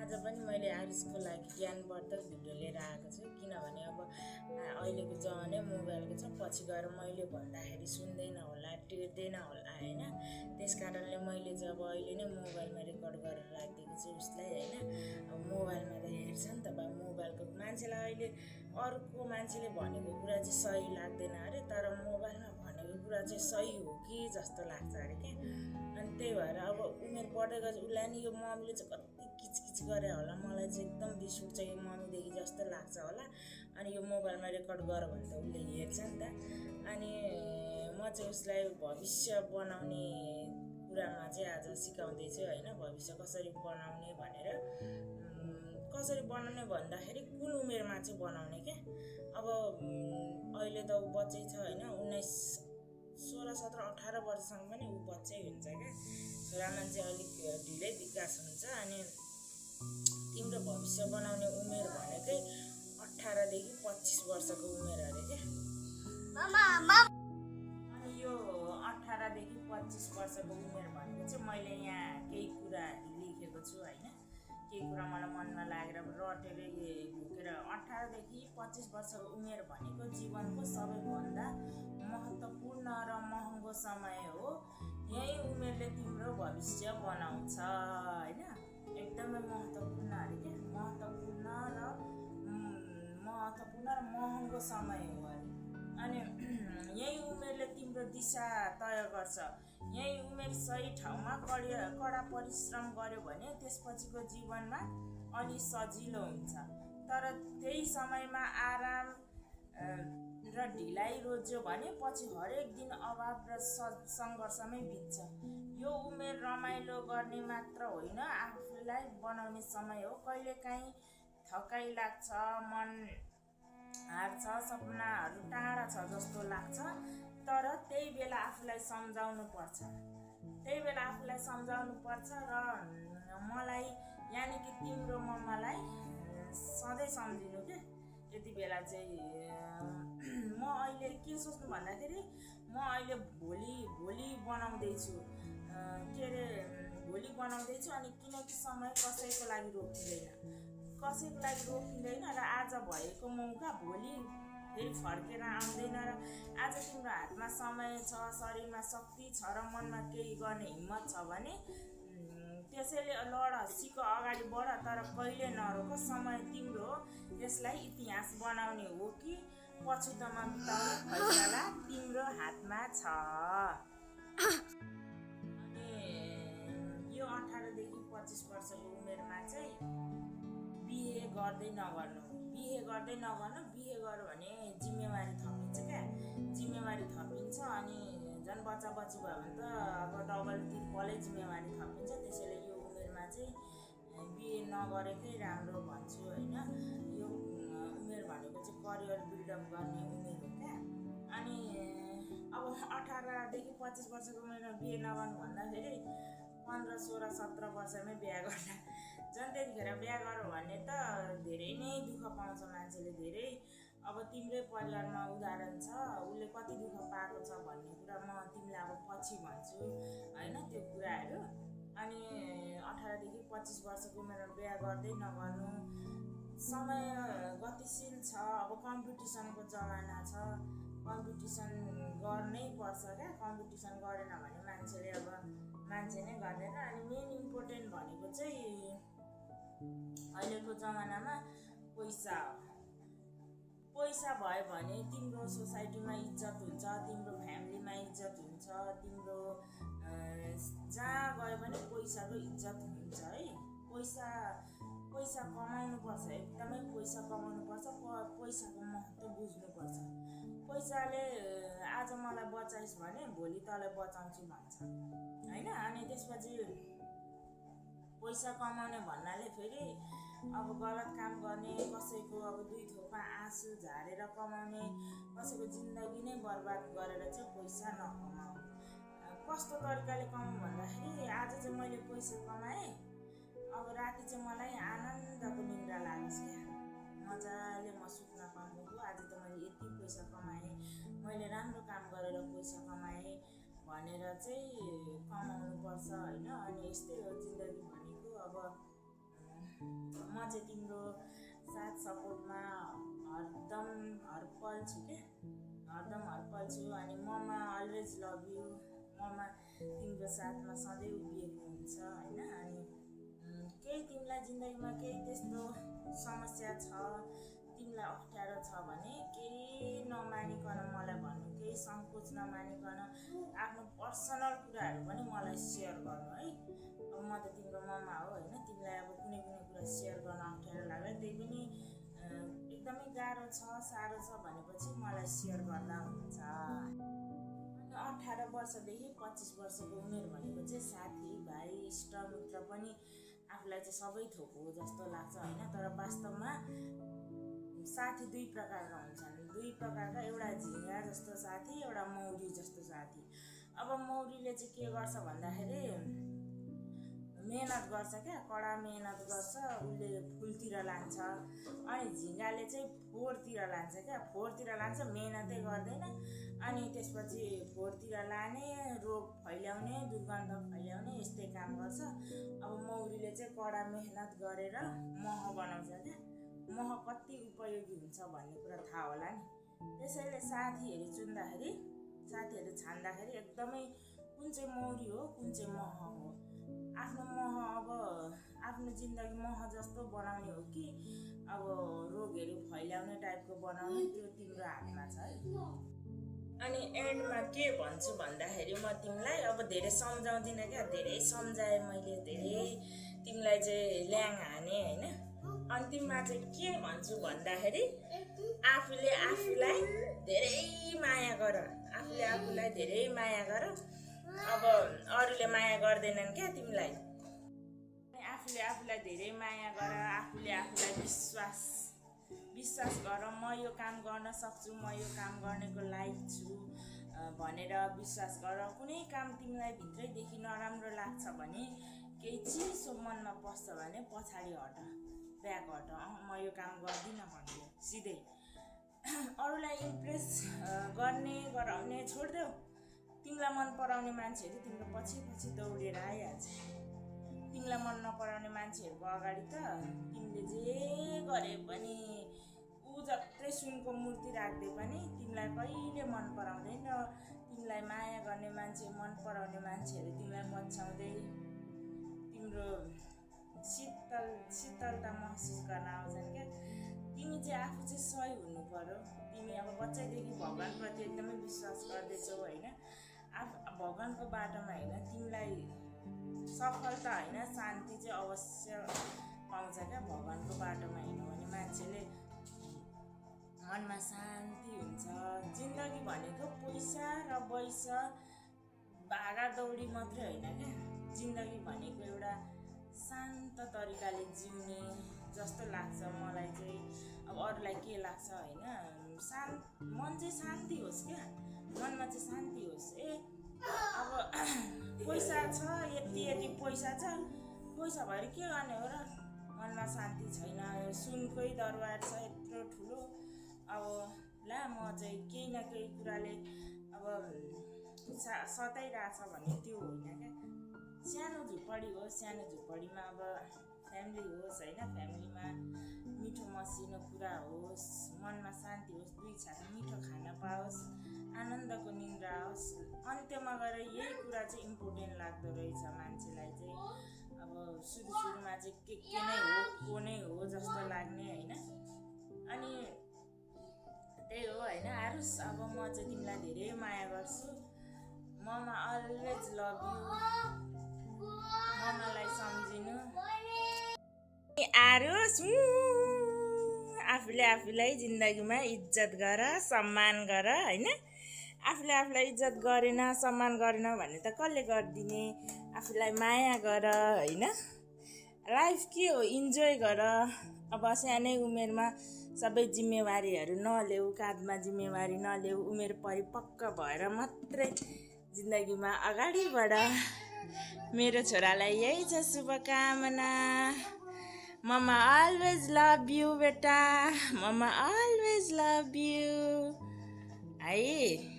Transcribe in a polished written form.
आज पनि मैले आरुषको लागि ज्ञानवर्धक भिडियो लिएर आएको छु, किनभने अब अहिलेको जमानै मोबाइलको छ। पछि गएर मैले भन्दाखेरि सुन्दैन होला, टेर्दैन होला होइन। त्यस कारणले मैले चाहिँ अब अहिले नै मोबाइलमा रेकर्ड गरेर राखिदिएको छु उसलाई होइन। अब मोबाइलमा त हेर्छ नि त, मोबाइलको मान्छेलाई अहिले अर्को मान्छेले भनेको कुरा चाहिँ सही लाग्दैन अरे, तर मोबाइलमा भनेको कुरा चाहिँ सही हो कि जस्तो लाग्छ अरे क्या। अनि त्यही भएर अब उमेर बढ्दै गएपछि उसलाई नि यो मम्मीले चाहिँ कति किचकिच गरे होला, मलाई चाहिँ एकदम रिस उठ्छ यो मम्मीदेखि जस्तो लाग्छ होला। अनि यो मोबाइलमा रेकर्ड गर भने त उसले हेर्छ नि त। अनि म चाहिँ उसलाई भविष्य बनाउने कुरामा चाहिँ आज सिकाउँदैछु होइन। भविष्य कसरी बनाउने भनेर, कसरी बनाउने भन्दाखेरि कुन उमेरमा चाहिँ बनाउने क्या। अब अहिले त ऊ बच्चै छ होइन, 16, 17, 18 वर्षसम्म पनि ऊ बच्चै हुन्छ क्या। छोरा मान्छे अलिक ढिलै विकास हुन्छ। अनि तिम्रो भविष्य बनाउने उमेर भनेकै 18 देखि 25 वर्षको उमेर अरे क्या। अनि यो 18 देखि 25 वर्षको उमेर भनेको चाहिँ मैले यहाँ केही कुराहरू लेखेको छु होइन। केही कुरा मलाई मनमा लागेर रटेर घुकेर 18 देखि 25 वर्षको उमेर भनेको जीवनको सबैभन्दा महत्त्वपूर्ण र महँगो समय हो। यही उमेरले तिम्रो भविष्य बनाउँछ होइन। एकदमै महत्त्वपूर्ण अरे क्या। महत्त्वपूर्ण र महँगो समय हो अरे। अनि यही उमेरले तिम्रो दिशा तय गर्छ। यही उमेर सही ठाउँमा कडा परिश्रम गर्यो भने त्यसपछिको जीवनमा अलि सजिलो हुन्छ। तर त्यही समयमा आराम र ढिलाइ रोज्यो भने पछि हरेक दिन अभाव र सङ्घर्षमै बित्छ। यो उमेर रमाइलो गर्ने मात्र होइन, आफूलाई बनाउने समय हो। कहिलेकाहीँ थकाइ लाग्छ, मन हार्छ, सपनाहरू टाढा छ जस्तो लाग्छ। तर त्यही बेला आफूलाई सम्झाउनु पर्छ र मलाई यानि कि तिम्रो मम्मालाई सधैँ सम्झिनु क्या। यति बेला चाहिँ म अहिले के सोच्नु भन्दाखेरि म अहिले भोलि बनाउँदैछु अनि किनकि समय कसैको लागि रोकिँदैन र आज भएको मौका भोलि फेरि फर्केर आउँदैन। र आज तिम्रो हातमा समय छ, शरीरमा शक्ति छ र मनमा केही गर्ने हिम्मत छ भने त्यसैले लड, सिक, अगाडि बढ, तर कहिले नरोक। समय तिम्रो हो, त्यसलाई इतिहास बनाउने हो कि पछुतोमा बिताउने फैसला तिम्रो हातमा छ। अनि यो 18 देखि 25 वर्षको उमेरमा चाहिँ बिहे गर्दै नगर्नु। बिहे गर्यो भने जिम्मेवारी थपिन्छ क्या। अनि झन् बच्चा भयो भने त अब डबल ट्रिपलै जिम्मेवारी थपिन्छ। त्यसैले यो उमेरमा चाहिँ बिहे नगरेकै राम्रो भन्छु होइन। यो उमेर भनेको चाहिँ करियर बिल्डअप गर्ने उमेर हो क्या। अनि अब 18 देखि 25 वर्षको उमेरमा बिहे नगर्नु भन्दाखेरि 15, 16, 17 वर्षमै बिहा गर्दा झन् त्यतिखेर बिहा गर्यो भने त धेरै नै दुःख पाउँछ मान्छेले। धेरै अब तिम्रै परिवारमा उदाहरण छ, उसले कति दुःख पाएको छ भन्ने कुरा म तिमीलाई अब पछि भन्छु होइन त्यो कुराहरू। अनि 18 देखि 25 वर्षको उमेरमा बिहा गर्दै नगर्नु। समय गतिशील छ, अब कम्पिटिसनको जमाना छ, कम्पिटिसन गर्नै पर्छ क्या। कम्पिटिसन गरेन भने मान्छे नै गर्दैन। अनि मेन इम्पोर्टेन्ट भनेको चाहिँ अहिलेको जमानामा पैसा हो। पैसा भयो भने तिम्रो सोसाइटीमा इज्जत हुन्छ, तिम्रो फ्यामिलीमा इज्जत हुन्छ, तिम्रो जहाँ गयो भने पैसाको इज्जत हुन्छ है। पैसा कमाउनुपर्छ, एकदमै पैसा कमाउनुपर्छ। पैसाको महत्त्व बुझ्नुपर्छ। पैसाले आज मलाई बचाइस् भने भोलि तँलाई बचाउँछु भन्छ होइन। अनि त्यसपछि पैसा कमाउने भन्नाले फेरि अब गलत काम गर्ने, कसैको अब 2 थोपा आँसु झारेर कमाउने, कसैको जिन्दगी नै बर्बाद गरेर चाहिँ पैसा नकमाऊ। कस्तो तरिकाले कमाऊ भन्दाखेरि आज चाहिँ मैले पैसा कमाएँ, अब राति चाहिँ मलाई आनन्दको निद्रा लागोस् क्या। मजाले म सुत्न पाउँछु। आज त मैले यति पैसा कमाएँ, मैले राम्रो काम गरेर पैसा कमाएँ भनेर चाहिँ कमाउनु पर्छ होइन। अनि यस्तै हो जिन्दगी भनेको। अब म चाहिँ तिम्रो साथ सपोर्टमा हरदम हरपल छु के, हरदम हरपल छु। अनि ममा अलवेज लभ यु, ममा तिम्रो साथमा सधैँ उभिएको हुन्छ होइन। अनि केही तिमीलाई जिन्दगीमा केही त्यस्तो समस्या छ, तिमीलाई अप्ठ्यारो छ भने केही नमानिकन मलाई भन्नु, केही सङ्कोच नमानिकन आफ्नो पर्सनल कुराहरू पनि मलाई सेयर गर्नु है। अब म त तिम्रो ममा हो होइन, तिमीलाई अब कुनै कुरा सेयर गर्न अप्ठ्यारो लाग्यो, त्यही पनि एकदमै गाह्रो छ, साह्रो छ भनेपछि मलाई सेयर गर्दा हुन्छ। अनि 18 वर्षदेखि 25 वर्षको उमेर भनेको चाहिँ साथी भाइ इष्टमित्र पनि आफूलाई चाहिँ सबै थोक हो जस्तो लाग्छ होइन। तर वास्तवमा साथी दुई प्रकारका हुन्छन्, दुई प्रकारका, एउटा झिँगा जस्तो साथी, एउटा मौरी जस्तो साथी। अब मौरीले चाहिँ के गर्छ भन्दाखेरि मेहनत गर्छ क्या, कडा मेहनत गर्छ, उसले फुलतिर लान्छ। अनि झिँगाले चाहिँ फोहोरतिर लान्छ क्या, फोहोरतिर लान्छ, मेहनतै गर्दैन। अनि त्यसपछि फोहोरतिर लाने, रोग फैल्याउने, दुर्गन्ध फैल्याउने यस्तै काम गर्छ। अब मौरीले चाहिँ कडा मेहनत गरेर मह बनाउँछ क्या, मह कति उपयोगी हुन्छ भन्ने कुरा थाहा होला नि। त्यसैले साथीहरू चुन्दाखेरि, साथीहरू छान्दाखेरि एकदमै कुन चाहिँ मौरी हो, कुन चाहिँ मह हो, आफ्नो मह अब आफ्नो जिन्दगी मह जस्तो बनाउने हो कि अब रोगहरू फैल्याउने टाइपको बनाउने, त्यो तिम्रो हातमा छ है। अनि एन्डमा के भन्छु भन्दाखेरि म तिमीलाई अब धेरै सम्झाउँदिनँ क्या, धेरै सम्झाएँ मैले, धेरै तिमीलाई चाहिँ ल्याङ हाने होइन। अन्तिममा चाहिँ के भन्छु भन्दाखेरि आफूले आफूलाई धेरै माया गर, आफूले आफूलाई धेरै माया गर। अब अरूले माया गर्दैनन् क्या तिमीलाई, आफूले आफूलाई धेरै माया गर, आफूले आफूलाई विश्वास गर। म यो काम गर्न सक्छु, म यो काम गर्नेको लायक छु भनेर विश्वास गर। कुनै काम तिमीलाई भित्रैदेखि नराम्रो लाग्छ भने, केही चिसो मनमा पस्छ भने पछाडि हट, ब्याक हट, म यो काम गर्दिनँ भन्दियो सिधै। अरूलाई इम्प्रेस गर्ने गराउने छोडिदेऊ। तिमीलाई मन पराउने मान्छेहरू तिम्रो पछि पछि दौडेर आइहाल्छ। तिमीलाई मन नपराउने मान्छेहरूको अगाडि त तिमीले जे गरे पनि, ऊ जत्रै सुनको मूर्ति राख्दै पनि तिमीलाई कहिले मन पराउँदैन। तिमीलाई माया गर्ने मान्छे, मन पराउने मान्छेहरू तिमीलाई पछ्याउँदै तिम्रो शीतलता महसुस गर्न आउँछन् क्या। तिमी चाहिँ आफू चाहिँ सही हुनु पर्यो। तिमी अब बच्चैदेखि भगवान्प्रति एकदमै विश्वास गर्दैछौ होइन, भगवान्को बाटोमा होइन, तिमीलाई सफलता होइन शान्ति चाहिँ अवश्य पाउँछ क्या। भगवान्को बाटोमा हिँड्यो भने मान्छेले मनमा शान्ति हुन्छ। जिन्दगी भनेको पैसा र पैसा भागादौडी मात्रै होइन क्या, जिन्दगी भनेको एउटा शान्त तरिकाले जिउने जस्तो लाग्छ मलाई चाहिँ। अब अरूलाई के लाग्छ होइन, मन चाहिँ शान्ति होस् क्या, मनमा चाहिँ शान्ति होस्। अब पैसा छ, यति पैसा छ, पैसा भएर के गर्ने हो र, मनमा शान्ति छैन, सुनकै दरबार छ यत्रो ठुलो। अब ला म चाहिँ केही न केही कुराले अब सताइरहेछ भने त्यो होइन क्या। सानो झुपडी हो, सानो झुपडीमा अब फ्यामिली होस् होइन, फ्यामिलीमा मिठो मसिनो कुरा होस्, मनमा शान्ति होस्, दुई छाक मिठो खान पाओस्, आनन्दको निन्द्रा होस्। अन्त्यमा गएर यही कुरा चाहिँ इम्पोर्टेन्ट लाग्दो रहेछ मान्छेलाई चाहिँ। अब सुरुमा चाहिँ के नै हो, को नै हो जस्तो लाग्ने होइन। अनि त्यही हो होइन आरुष, अब म चाहिँ तिमीलाई धेरै माया गर्छु। ममा अलवेज लभ यु, ममालाई सम्झिनु। आरुष आफूले आफूलाई जिन्दगीमा इज्जत गर, सम्मान गर होइन। आफूले आफूलाई इज्जत गरेन, सम्मान गरेन भने त कसले गरिदिने। आफूलाई माया गर होइन। लाइफ के हो, इन्जोय गर। अब सानै उमेरमा सबै जिम्मेवारीहरू नलेऊ, काँधमा जिम्मेवारी नलेऊ। उमेर परिपक्व भएर मात्रै जिन्दगीमा अगाडि बढ। मेरो छोरालाई यही छ शुभकामना। ममा अलवेज लभ यु बेटा, ममा अलवेज लभ यु है।